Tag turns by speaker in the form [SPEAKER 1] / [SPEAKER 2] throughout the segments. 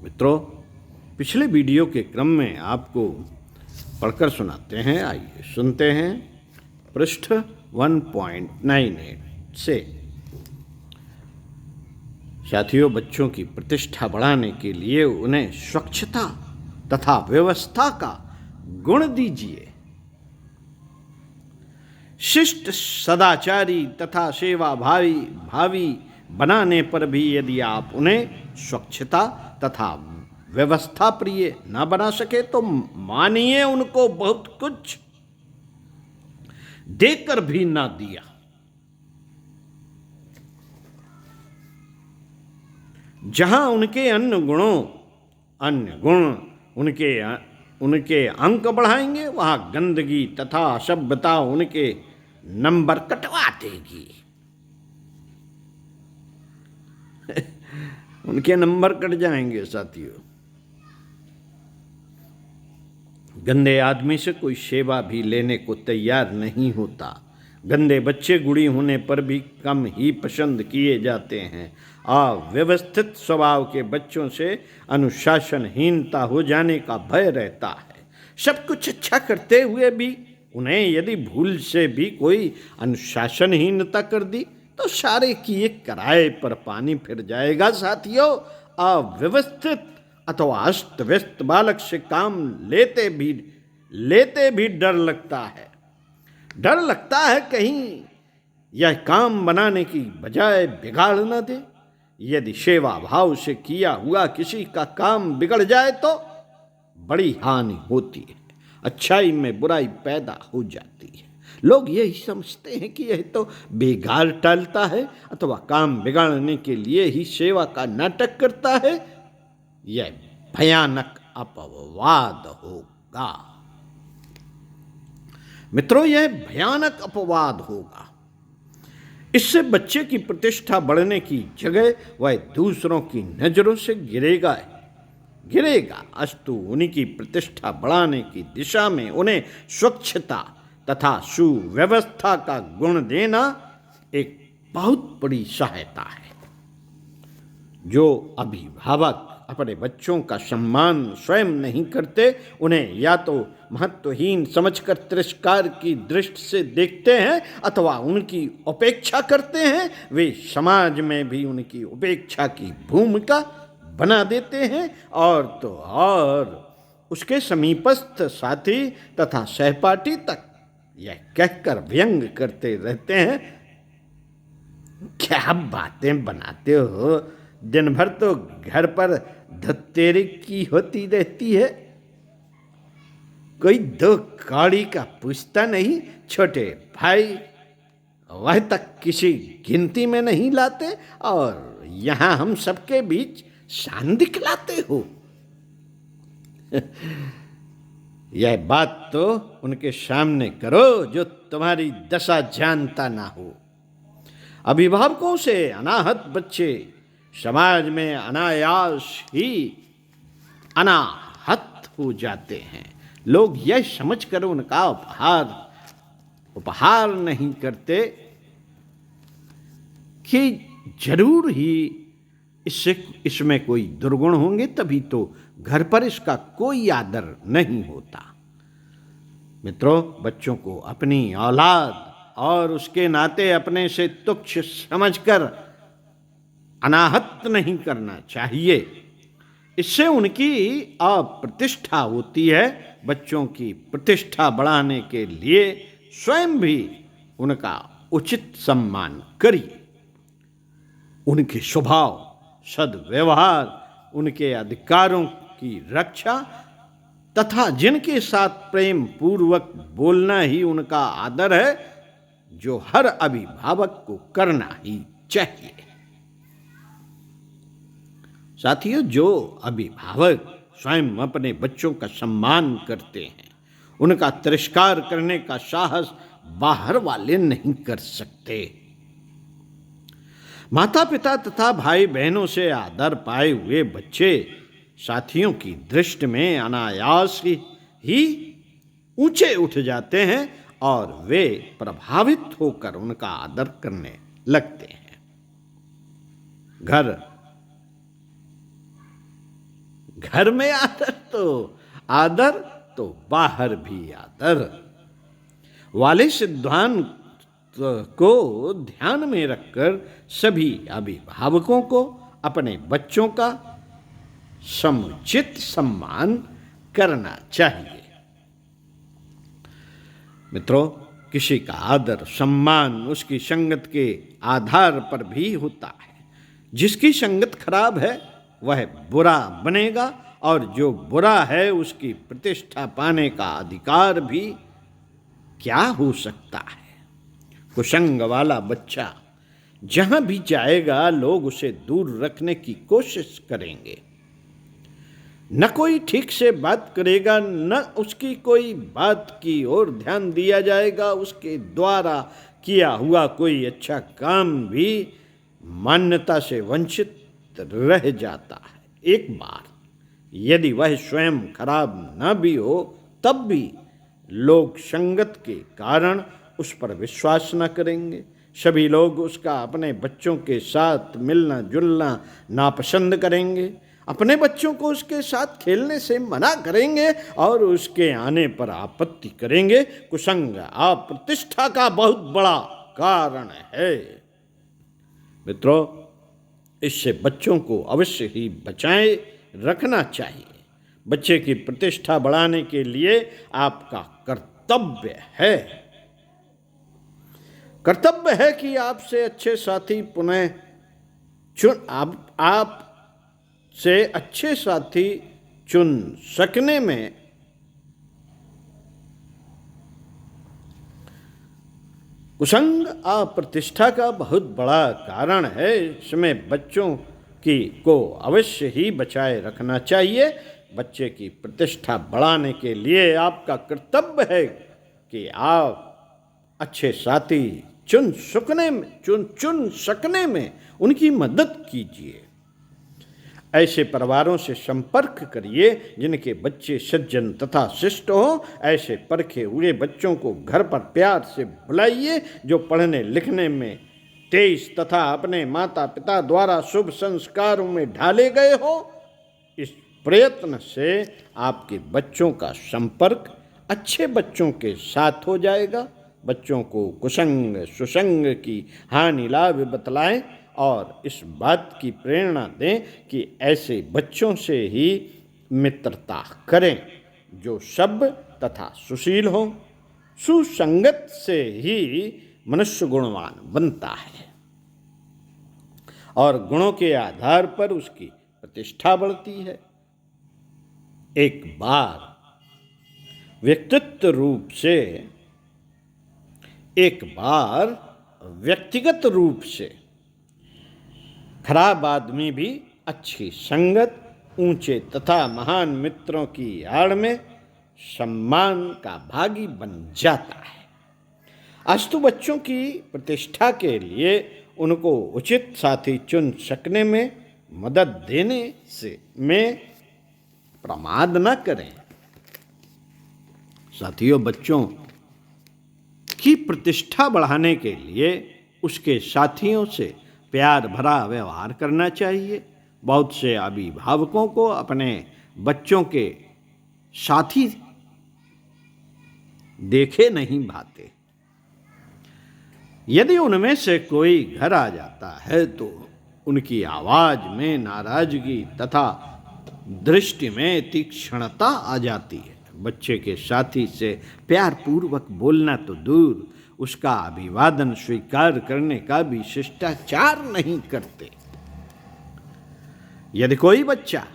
[SPEAKER 1] मित्रों, पिछले वीडियो के क्रम में आपको पढ़कर सुनाते हैं। आइए सुनते हैं पृष्ठ 1.98 से। साथियों, बच्चों की प्रतिष्ठा बढ़ाने के लिए उन्हें स्वच्छता तथा व्यवस्था का गुण दीजिए। शिष्ट, सदाचारी तथा सेवा भावी बनाने पर भी यदि आप उन्हें स्वच्छता तथा व्यवस्था प्रिय न बना सके तो मानिए उनको बहुत कुछ देकर भी ना दिया। जहां उनके अन्य गुण उनके अंक बढ़ाएंगे, वहां गंदगी तथा असभ्यता उनके नंबर कटवा देगी। उनके नंबर कट जाएंगे साथियों। गंदे आदमी से कोई सेवा भी लेने को तैयार नहीं होता। गंदे बच्चे गुड़ी होने पर भी कम ही पसंद किए जाते हैं। अव्यवस्थित स्वभाव के बच्चों से अनुशासनहीनता हो जाने का भय रहता है। सब कुछ अच्छा करते हुए भी उन्हें यदि भूल से भी कोई अनुशासनहीनता कर दी तो सारे किए किराए पर पानी फिर जाएगा। साथियों, अव्यवस्थित अथवा अस्त व्यस्त बालक से काम लेते भी डर लगता है। डर लगता है कहीं यह काम बनाने की बजाय बिगाड़ न दे। यदि सेवा भाव से किया हुआ किसी का काम बिगड़ जाए तो बड़ी हानि होती है। अच्छाई में बुराई पैदा हो जाती है। लोग यही समझते हैं कि यह तो बेगार टालता है अथवा काम बिगाड़ने के लिए ही सेवा का नाटक करता है। यह भयानक अपवाद होगा। मित्रों, यह भयानक अपवाद होगा। इससे बच्चे की प्रतिष्ठा बढ़ने की जगह वह दूसरों की नजरों से गिरेगा। अस्तु उनकी प्रतिष्ठा बढ़ाने की दिशा में उन्हें स्वच्छता तथा सुव्यवस्था का गुण देना एक बहुत बड़ी सहायता है। जो अभिभावक अपने बच्चों का सम्मान स्वयं नहीं करते, उन्हें या तो महत्वहीन समझकर तिरस्कार की दृष्टि से देखते हैं अथवा उनकी उपेक्षा करते हैं, वे समाज में भी उनकी उपेक्षा की भूमिका बना देते हैं और तो और उसके समीपस्थ साथी तथा सहपाठी तक यह कहकर व्यंग करते रहते हैं, क्या बातें बनाते हो, दिन भर तो घर पर धत्तेरी की होती रहती है, कोई दो कौड़ी का पूछता नहीं, छोटे भाई वह तक किसी गिनती में नहीं लाते और यहाँ हम सबके बीच शान दिखलाते हो। यह बात तो उनके सामने करो जो तुम्हारी दशा जानता ना हो। अभिभावकों से अनाहत बच्चे समाज में अनायास ही अनाहत हो जाते हैं। लोग यह समझकर उनका उपहार नहीं करते कि जरूर ही इसमें कोई दुर्गुण होंगे, तभी तो घर पर इसका कोई आदर नहीं होता। मित्रों, बच्चों को अपनी औलाद और उसके नाते अपने से तुच्छ समझकर अनाहत नहीं करना चाहिए। इससे उनकी अप्रतिष्ठा होती है। बच्चों की प्रतिष्ठा बढ़ाने के लिए स्वयं भी उनका उचित सम्मान करिए। उनके स्वभाव, सद्व्यवहार, उनके अधिकारों की रक्षा तथा जिनके साथ प्रेम पूर्वक बोलना ही उनका आदर है, जो हर अभिभावक को करना ही चाहिए। साथियों, जो अभिभावक स्वयं अपने बच्चों का सम्मान करते हैं, उनका तिरस्कार करने का साहस बाहर वाले नहीं कर सकते। माता पिता तथा भाई बहनों से आदर पाए हुए बच्चे साथियों की दृष्टि में अनायास ही ऊंचे उठ जाते हैं और वे प्रभावित होकर उनका आदर करने लगते हैं। घर घर में आदर तो बाहर भी आदर वाले सिद्धांत को ध्यान में रखकर सभी अभिभावकों को अपने बच्चों का समुचित सम्मान करना चाहिए। मित्रों, किसी का आदर सम्मान उसकी संगत के आधार पर भी होता है। जिसकी संगत खराब है वह बुरा बनेगा और जो बुरा है उसकी प्रतिष्ठा पाने का अधिकार भी क्या हो सकता है। कुसंग वाला बच्चा जहां भी जाएगा लोग उसे दूर रखने की कोशिश करेंगे। न कोई ठीक से बात करेगा, न उसकी कोई बात की ओर ध्यान दिया जाएगा। उसके द्वारा किया हुआ कोई अच्छा काम भी मान्यता से वंचित रह जाता है। एक बार यदि वह स्वयं खराब न भी हो तब भी लोग संगत के कारण उस पर विश्वास न करेंगे। सभी लोग उसका अपने बच्चों के साथ मिलना जुलना नापसंद करेंगे, अपने बच्चों को उसके साथ खेलने से मना करेंगे और उसके आने पर आपत्ति करेंगे। कुसंग अप्रतिष्ठा का बहुत बड़ा कारण है। मित्रों, इससे बच्चों को अवश्य ही बचाए रखना चाहिए। बच्चे की प्रतिष्ठा बढ़ाने के लिए आपका कर्तव्य है कि आपसे अच्छे साथी पुनः आप से अच्छे साथी चुन सकने में कुसंग अप्रतिष्ठा का बहुत बड़ा कारण है। इसमें बच्चों को अवश्य ही बचाए रखना चाहिए। बच्चे की प्रतिष्ठा बढ़ाने के लिए आपका कर्तव्य है कि आप अच्छे साथी चुन सकने में उनकी मदद कीजिए। ऐसे परिवारों से संपर्क करिए जिनके बच्चे सज्जन तथा शिष्ट हों। ऐसे परखे हुए बच्चों को घर पर प्यार से बुलाइए जो पढ़ने लिखने में तेज तथा अपने माता पिता द्वारा शुभ संस्कारों में ढाले गए हो। इस प्रयत्न से आपके बच्चों का संपर्क अच्छे बच्चों के साथ हो जाएगा। बच्चों को कुसंग सुसंग की हानि लाभ बतलाएं और इस बात की प्रेरणा दें कि ऐसे बच्चों से ही मित्रता करें जो सभ्य तथा सुशील हो। सुसंगत से ही मनुष्य गुणवान बनता है और गुणों के आधार पर उसकी प्रतिष्ठा बढ़ती है। एक बार व्यक्तिगत रूप से खराब आदमी भी अच्छी संगत, ऊंचे तथा महान मित्रों की आड़ में सम्मान का भागी बन जाता है। अस्तु बच्चों की प्रतिष्ठा के लिए उनको उचित साथी चुन सकने में मदद देने में प्रमाद न करें। साथियों, बच्चों की प्रतिष्ठा बढ़ाने के लिए उसके साथियों से प्यार भरा व्यवहार करना चाहिए। बहुत से अभिभावकों को अपने बच्चों के साथी देखे नहीं भाते। यदि उनमें से कोई घर आ जाता है तो उनकी आवाज में नाराजगी तथा दृष्टि में तीक्ष्णता आ जाती है। बच्चे के साथी से प्यार पूर्वक बोलना तो दूर, उसका अभिवादन स्वीकार करने का भी शिष्टाचार नहीं करते। यदि कोई बच्चा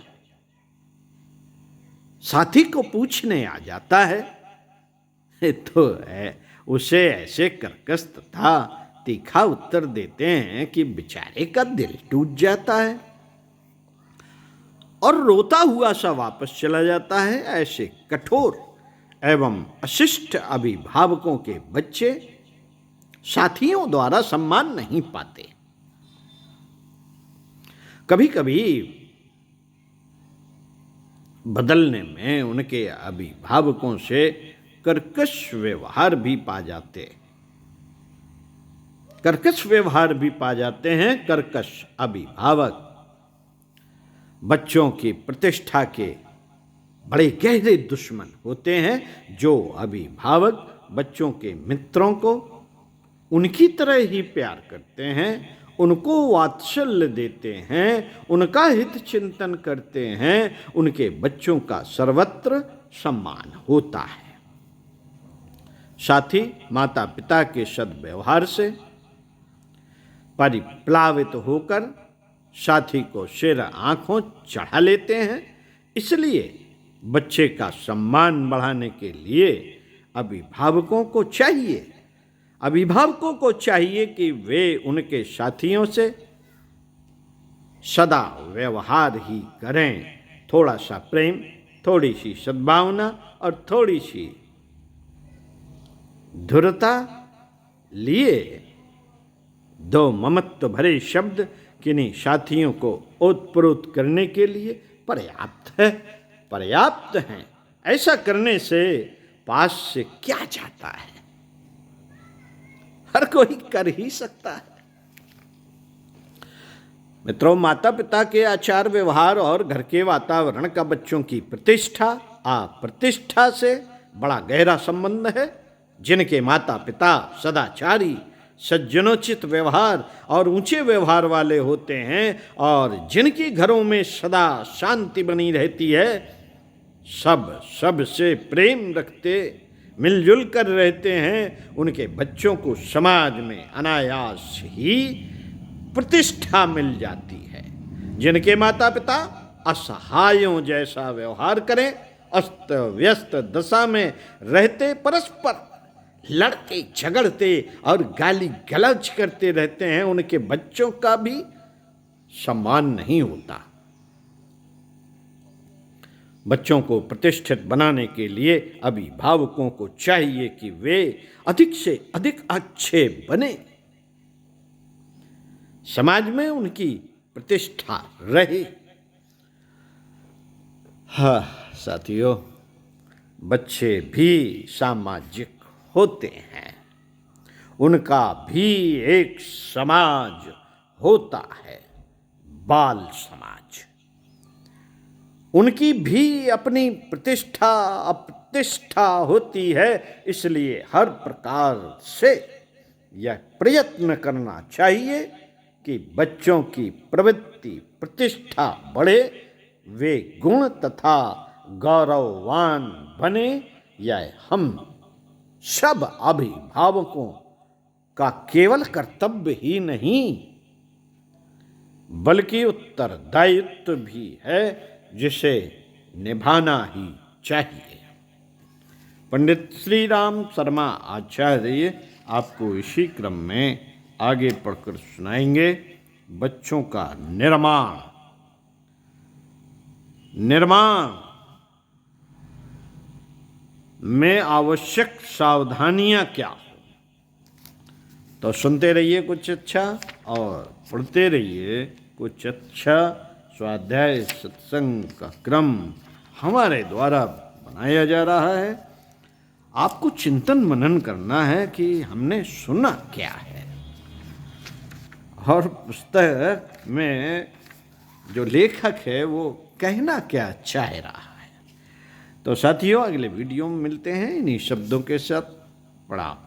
[SPEAKER 1] साथी को पूछने आ जाता है तो उसे ऐसे कर्कश तथा तीखा उत्तर देते हैं कि बेचारे का दिल टूट जाता है और रोता हुआ सा वापस चला जाता है। ऐसे कठोर एवं अशिष्ट अभिभावकों के बच्चे साथियों द्वारा सम्मान नहीं पाते। कभी कभी बदलने में उनके अभिभावकों से कर्कश व्यवहार भी पा जाते हैं। कर्कश अभिभावक बच्चों की प्रतिष्ठा के बड़े गहरे दुश्मन होते हैं, जो अभिभावक बच्चों के मित्रों को उनकी तरह ही प्यार करते हैं, उनको वात्सल्य देते हैं, उनका हित चिंतन करते हैं, उनके बच्चों का सर्वत्र सम्मान होता है। साथ ही माता पिता के सद्व्यवहार से परिप्लावित होकर साथी को सिर आंखों चढ़ा लेते हैं। इसलिए बच्चे का सम्मान बढ़ाने के लिए अभिभावकों को चाहिए कि वे उनके साथियों से सदा व्यवहार ही करें। थोड़ा सा प्रेम, थोड़ी सी सद्भावना और थोड़ी सी धुरता लिए दो ममत्व भरे शब्द किन्हीं साथियों को ओतप्रोत करने के लिए पर्याप्त हैं। ऐसा करने से पास से क्या जाता है, हर कोई कर ही सकता है। मित्रों, माता पिता के आचार व्यवहार और घर के वातावरण का बच्चों की प्रतिष्ठा अप्रतिष्ठा से बड़ा गहरा संबंध है। जिनके माता पिता सदाचारी, सज्जनोचित व्यवहार और ऊंचे व्यवहार वाले होते हैं और जिनके घरों में सदा शांति बनी रहती है, सब से प्रेम रखते, मिलजुल कर रहते हैं, उनके बच्चों को समाज में अनायास ही प्रतिष्ठा मिल जाती है। जिनके माता पिता असहायों जैसा व्यवहार करें, अस्त व्यस्त दशा में रहते, परस्पर लड़ते झगड़ते और गाली गलौज करते रहते हैं, उनके बच्चों का भी सम्मान नहीं होता। बच्चों को प्रतिष्ठित बनाने के लिए अभिभावकों को चाहिए कि वे अधिक से अधिक अच्छे बने, समाज में उनकी प्रतिष्ठा रहे। हाँ साथियों, बच्चे भी सामाजिक होते हैं, उनका भी एक समाज होता है, बाल समाज। उनकी भी अपनी प्रतिष्ठा अप्रतिष्ठा होती है। इसलिए हर प्रकार से यह प्रयत्न करना चाहिए कि बच्चों की प्रवृत्ति प्रतिष्ठा बढ़े, वे गुण तथा गौरववान बने। यह हम सब अभिभावकों का केवल कर्तव्य ही नहीं, बल्कि उत्तरदायित्व भी है, जिसे निभाना ही चाहिए। पंडित श्री राम शर्मा आचार्य आपको इसी क्रम में आगे पढ़कर सुनाएंगे बच्चों का निर्माण में आवश्यक सावधानियां क्या हो। तो सुनते रहिए कुछ अच्छा और पढ़ते रहिए कुछ अच्छा। स्वाध्याय सत्संग का क्रम हमारे द्वारा बनाया जा रहा है। आपको चिंतन मनन करना है कि हमने सुना क्या है और पुस्तक में जो लेखक है वो कहना क्या चाह रहा है। तो साथियों, अगले वीडियो में मिलते हैं इन्हीं शब्दों के साथ। प्रणाम।